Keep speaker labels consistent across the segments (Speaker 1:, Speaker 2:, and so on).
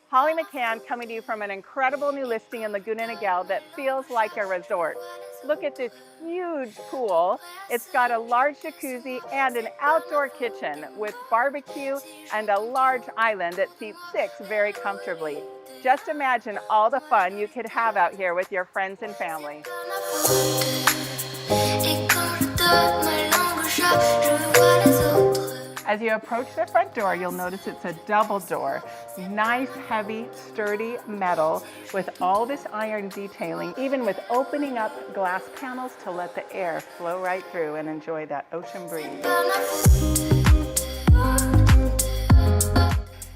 Speaker 1: Holly McKhann coming to you from an incredible new listing in Laguna, Niguel that feels like a resort. Look at this huge pool. It's got a large jacuzzi and an outdoor kitchen with barbecue and a large island that seats 6 very comfortably. Just imagine all the fun you could have out here with your friends and family. As you approach the front door, you'll notice it's a double door. Nice, heavy, sturdy metal with all this iron detailing, even with opening up glass panels to let the air flow right through and enjoy that ocean breeze.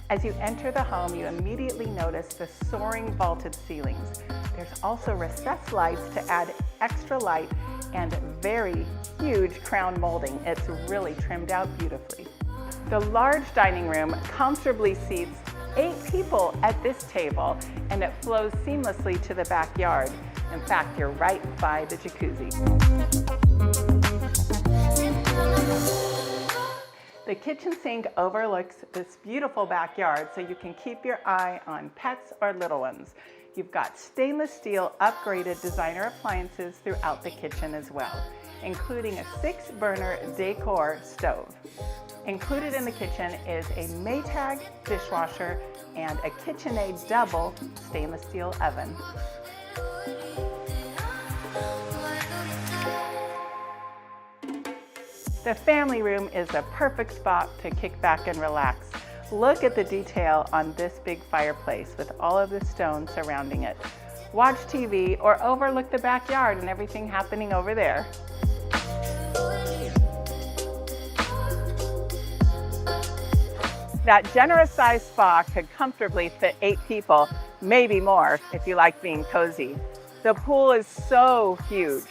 Speaker 1: As you enter the home, you immediately notice the soaring vaulted ceilings. There's also recessed lights to add extra light and very huge crown molding. It's really trimmed out beautifully. The large dining room comfortably seats 8 people at this table, and it flows seamlessly to the backyard. In fact, you're right by the jacuzzi. The kitchen sink overlooks this beautiful backyard, so you can keep your eye on pets or little ones. You've got stainless steel upgraded designer appliances throughout the kitchen as well, including a 6-burner decor stove. Included in the kitchen is a Maytag dishwasher and a KitchenAid double stainless steel oven. The family room is a perfect spot to kick back and relax. Look at the detail on this big fireplace with all of the stone surrounding it. Watch TV or overlook the backyard and everything happening over there. That generous sized spa could comfortably fit 8 people, maybe more if you like being cozy. The pool is so huge,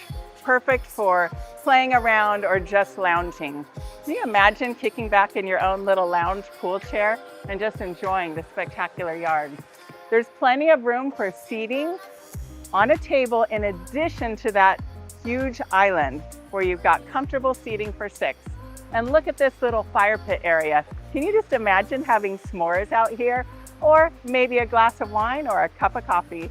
Speaker 1: perfect for playing around or just lounging. Can you imagine kicking back in your own little lounge pool chair and just enjoying the spectacular yard? There's plenty of room for seating on a table in addition to that huge island where you've got comfortable seating for 6. And look at this little fire pit area. Can you just imagine having s'mores out here? Or maybe a glass of wine or a cup of coffee.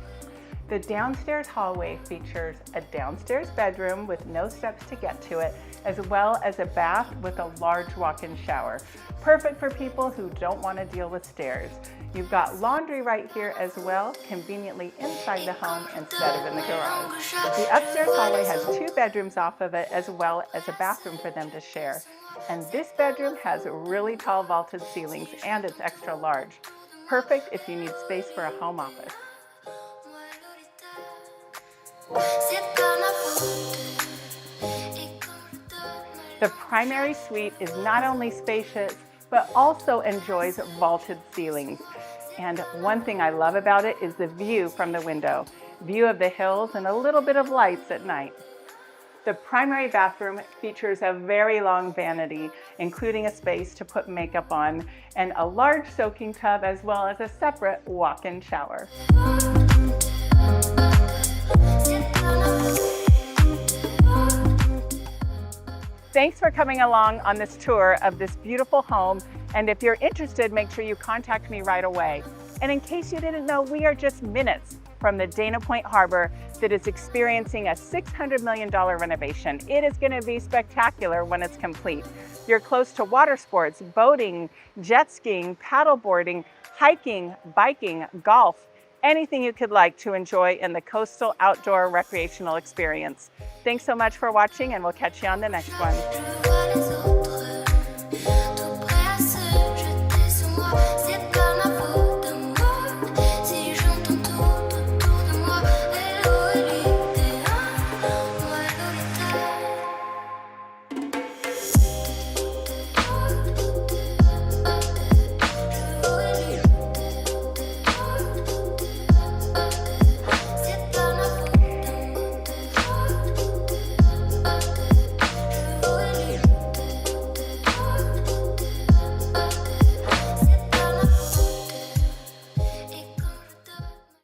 Speaker 1: The downstairs hallway features a downstairs bedroom with no steps to get to it, as well as a bath with a large walk-in shower. Perfect for people who don't want to deal with stairs. You've got laundry right here as well, conveniently inside the home instead of in the garage. The upstairs hallway has 2 bedrooms off of it, as well as a bathroom for them to share. And this bedroom has really tall vaulted ceilings and it's extra large. Perfect if you need space for a home office. The primary suite is not only spacious, but also enjoys vaulted ceilings. And one thing I love about it is the view from the window. View of the hills and a little bit of lights at night. The primary bathroom features a very long vanity, including a space to put makeup on, and a large soaking tub, as well as a separate walk-in shower. Thanks for coming along on this tour of this beautiful home. And if you're interested, make sure you contact me right away. And in case you didn't know, we are just minutes from the Dana Point Harbor that is experiencing a $600 million renovation. It is going to be spectacular when it's complete. You're close to water sports, boating, jet skiing, paddleboarding, hiking, biking, golf, anything you could like to enjoy in the coastal outdoor recreational experience. Thanks so much for watching, and we'll catch you on the next one.